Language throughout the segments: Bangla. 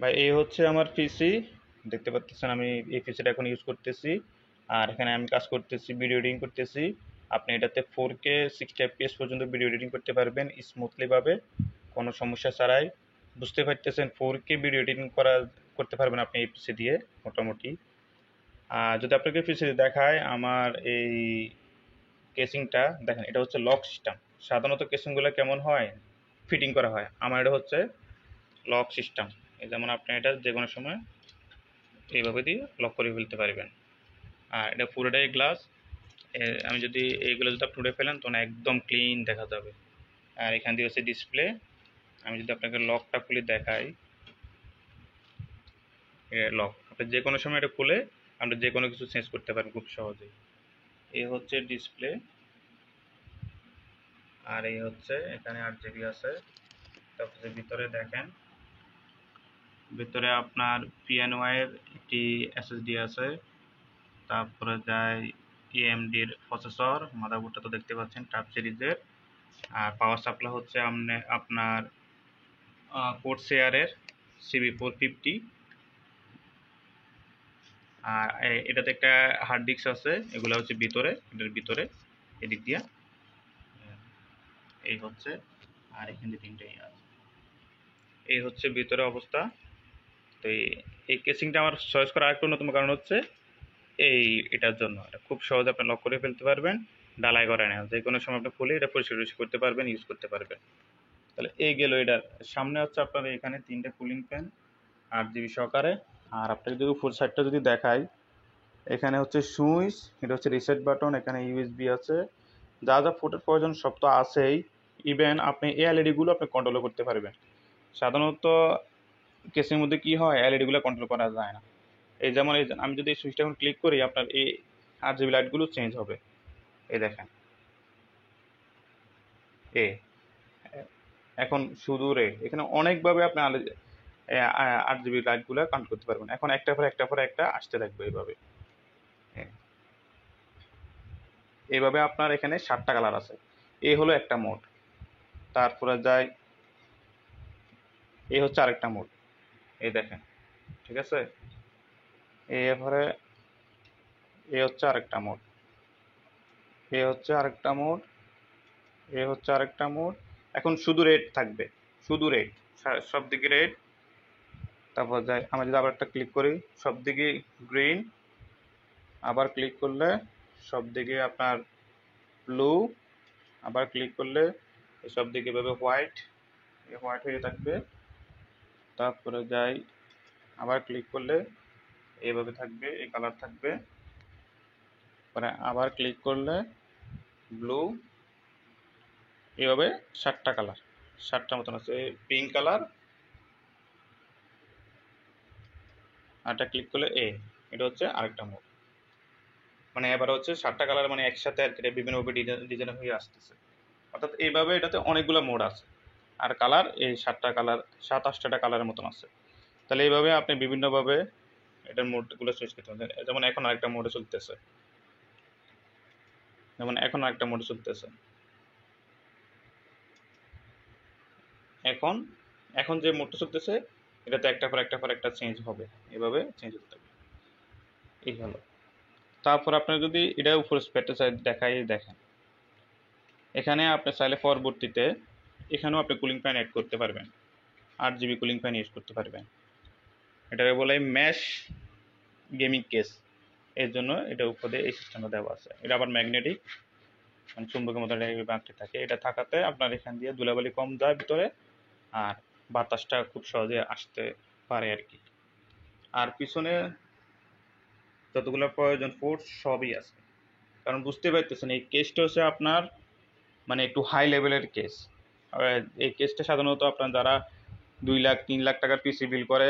ভাই এই হচ্ছে আমার পিসি, দেখতে পাচ্ছেন আমি এই পিসিটা এখন ইউজ করতেছি। আর এখানে আমি কাজ করতেছি, ভিডিও এডিটিং করতেছি। আপনি এটাতে 4K 60 FPS পর্যন্ত ভিডিও এডিটিং করতে পারবেন স্মুথলি ভাবে, কোনো সমস্যা ছাড়াই। বুঝতে পারতেছেন 4K ভিডিও এডিটিং করতে পারবেন আপনি এই পিসি দিয়ে মোটামুটি। আর যদি আপনাকে পিসি দেখায় আমার এই কেসিংটা দেখেন, এটা হচ্ছে লক সিস্টেম। সাধারণত কেসিংগুলো কেমন হয়, ফিটিং করা হয়, আমার এটা হচ্ছে লক সিস্টেম। এই যেমন আপনি এটা যে কোনো সময় এইভাবে দিয়ে লক করে ফেলতে পারবেন। আর এটা পুরোটাই গ্লাস। আমি যদি এইগুলো যদি আপনি উড়ে ফেলেন তখন একদম ক্লিন দেখা যাবে। আর এখান দিয়ে হচ্ছে ডিসপ্লে। আমি যদি আপনাকে লকটা খুলে দেখাই, লক আপনি যে কোনো সময় এটা খুলে আপনি যে কোনো কিছু চেঞ্জ করতে পারেন খুব সহজেই। এই হচ্ছে ডিসপ্লে। আর এই হচ্ছে এখানে 8 GB আছে। তারপরে ভিতরে দেখেন, ভিতরে আপনার পিএনওয়াই এর একটি এসএসডি আছে। তারপরে যায় এএমডির প্রসেসর, মাদারবোর্ডটা তো দেখতে পাচ্ছেন টাপ সিরিজের। আর পাওয়ার সাপ্লাই হচ্ছে আপনার কোর্সেয়ারের CB450। আর এটাতে একটা হার্ড ডিস্ক আছে, এগুলো হচ্ছে ভিতরে, এটার ভিতরে এদিক দিয়া এই হচ্ছে। আর এখানে তিনটেই আছে। এই হচ্ছে ভিতরে অবস্থা। তো এই কেসিংটা আমার চয়েস করার আরেকটা অন্যতম কারণ হচ্ছে এটার জন্য এটা খুব সহজে আপনি লক করে ফেলতে পারবেন, ডালাই করে না, যে কোনো সময় আপনি খুলে এটা পরিষ্কার করতে পারবেন, ইউজ করতে পারবেন। তাহলে এই গেল এটার সামনে হচ্ছে আপনার এখানে 3টে কুলিং ফ্যান 8 GB সহকারে। আর আপনাকে যদি ফুল সাইডটা যদি দেখাই, এখানে হচ্ছে সুইচ, এটা হচ্ছে রিসেট বাটন, এখানে ইউএসবি আছে, যা যা ফুটের প্রয়োজন সব তো আছেই। ইভেন আপনি এই এলইডিগুলো আপনি কন্ট্রোল করতে পারবেন। সাধারণত কেসের মধ্যে কি হয়, এলইডিগুলো কন্ট্রোল করা যায় না। এই যেমন আমি যদি এই সুইচটা এখন ক্লিক করি, আপনার এই 8 GB লাইটগুলো চেঞ্জ হবে। এই দেখেন এ এখন শুধু রেড, এখানে অনেকভাবে আপনি 8 GB লাইটগুলো কাউন্ট করতে পারবেন। এখন একটা পর একটা পর একটা আসতে থাকবে এইভাবে। এইভাবে আপনার এখানে 7টা কালার আছে। এই হলো একটা মোড। তারপরে যায় এই হচ্ছে আরেকটা মোড, এই দেখেন, ঠিক আছে। এরপরে এই হচ্ছে আরেকটা মোড, এই হচ্ছে আরেকটা মোড, এই হচ্ছে আরেকটা মোড। এখন শুধু রেড থাকবে, শুধু রেড, সব দিকে রেড। তারপর যাই আমরা যদি আবার একটা ক্লিক করি, সব দিকে গ্রিন। আবার ক্লিক করলে সব দিকে আপনার ব্লু। আবার ক্লিক করলে সব দিকে এভাবে হোয়াইট, হোয়াইট হয়ে থাকবে। তারপরে যাই আবার ক্লিক করলে এইভাবে থাকবে, এই কালার থাকবে। পরে আবার ক্লিক করলে ব্লু। এইভাবে 7টা কালার, 7টা মতন আছে। পিঙ্ক কালার, আরটা ক্লিক করলে এটা হচ্ছে আরেকটা মোড। মানে এবার হচ্ছে 7টা কালার মানে একসাথে আর কি বিভিন্নভাবে ডিজাইন হয়ে আসতেছে। অর্থাৎ এইভাবে এটাতে অনেকগুলো মোড আছে। আর কালার এই 7টা কালার, 7-8টা কালারের মতন আছে। তাহলে এইভাবে আপনি বিভিন্নভাবে এটার মোডগুলো চেঞ্জ করতে পারেন। যেমন এখন আরেকটা মোডে চলতেছে, যেমন এখন আরেকটা মোডে চলতেছে। এখন এখন যে মোডটা চলতেছে এটাতে একটা পর একটা পর একটা চেঞ্জ হবে, এভাবে চেঞ্জ হতে থাকবে। এই হলো। তারপর আপনি যদি এটা উপরে স্পেডটা দেখাই, দেখেন এখানে আপনি চাইলে পরবর্তীতে এখানেও আপনি কুলিং ফ্যান অ্যাড করতে পারবেন, 8 GB কুলিং ফ্যান ইউজ করতে পারবেন। এটাকে বলে ম্যাশ গেমিং কেস। এর জন্য এটা উপরে এই সিস্টেমটা দেওয়া আছে। এটা আবার ম্যাগনেটিক, মানে চুম্বকের মতো বাঁকতে থাকে। এটা থাকাতে আপনার এখান দিয়ে ধুলাবালি কম যায় ভিতরে, আর বাতাসটা খুব সহজে আসতে পারে আর কি। আর পিছনে যতগুলো প্রয়োজন ফোর্স সবই আছে। কারণ বুঝতে পারতেছেন এই কেসটা হচ্ছে আপনার মানে একটু হাই লেভেলের কেস। এই কেসটা সাধারণত আপনার যারা 2 লাখ 3 লাখ টাকার পিসি বিল করে,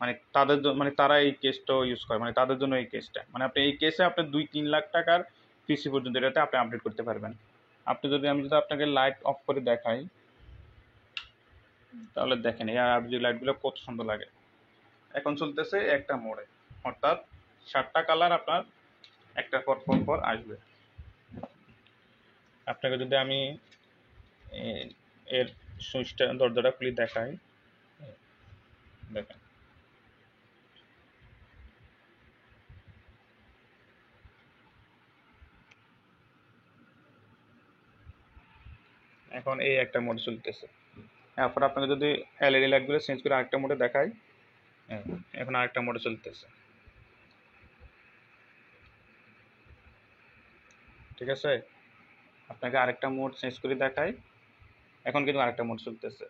মানে তাদের জন্য, মানে তারা এই কেসটাও ইউজ করে, মানে তাদের জন্য এই কেসটা, মানে আপনি এই কেসে আপনি 2-3 লাখ টাকার পিসি পর্যন্ত এটাতে আপনি আপডেট করতে পারবেন। আমি যদি আপনাকে লাইট অফ করে দেখাই, তাহলে দেখেন এই আরজিবি লাইটগুলো কত সুন্দর লাগে। এখন চলতেছে একটা মোড়ে, অর্থাৎ 7টা কালার আপনার একটা পর পর পর আসবে। আপনাকে যদি আমি এর সুইচটা দরজাটা খুলে দেখাই, দেখেন এখন এই একটা মোড চলতেছে। এরপর আপনাকে যদি এলইডি লাইটগুলো চেঞ্জ করে আরেকটা মোডে দেখাই, এখন আরেকটা মোডে চলতেছে, ঠিক আছে। আপনাকে আরেকটা মোড চেঞ্জ করে দেখাই, এখন কিন্তু আরেকটা মোড চলতেছে,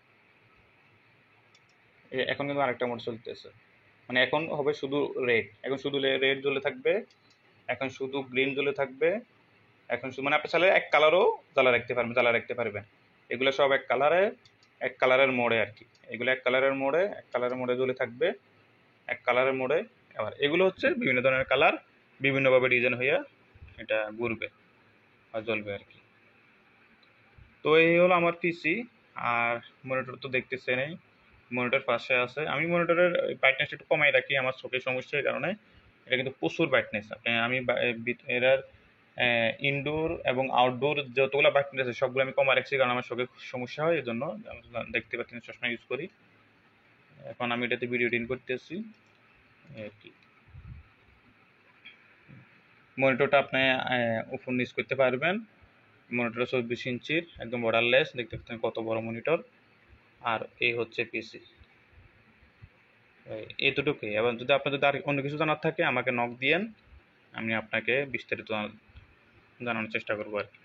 এখন কিন্তু আরেকটা মোড চলতেছে। মানে এখন হবে শুধু রেড, এখন শুধু রেড জ্বলে থাকবে, এখন শুধু গ্রিন জ্বলে থাকবে, এখন শুধু মানে আপনি চাইলে এক কালারও জ্বালা রাখতে পারবেন। এগুলো সব এক কালারের মোড়ে আর কি, এগুলো এক কালারের মোড়ে জ্বলে থাকবে, এক কালারের মোড়ে। আবার এগুলো হচ্ছে বিভিন্ন ধরনের কালার, বিভিন্নভাবে ডিজাইন হইয়া এটা ঘুরবে আর জ্বলবে আর কি। তো এই হলো আমার পিসি। আর মনিটর তো দেখতেছেনই, মনিটর পাশে আছে। আমি মনিটরের ব্রাইটনেস একটু কমাই রাখি আমার চোখের সমস্যার কারণে। এটা কিন্তু প্রচুর ব্রাইটনেস। আমি এটার ইনডোর এবং আউটডোর যতগুলো ব্রাইটনেস আছে সবগুলো আমি কমা রাখছি, কারণ আমার চোখের সমস্যা হয়, এই জন্য দেখতে পাচ্ছেন চশমা ইউজ করি। এখন আমি এটাতে ভিডিও এডিট করতেছি আর কি। মনিটরটা আপনি ওপর নিচ করতে পারবেন। মনিটরটা 24 ইঞ্চির, একদম বর্ডারলেস, দেখতে পাচ্ছেন কত বড় মনিটর। আর এই হচ্ছে পিসি, এতটুকুই। এবং যদি আপনার যদি আর অন্য কিছু জানার থাকে আমাকে নক দিয়েন, আমি আপনাকে বিস্তারিত জানানোর চেষ্টা করবো আর কি।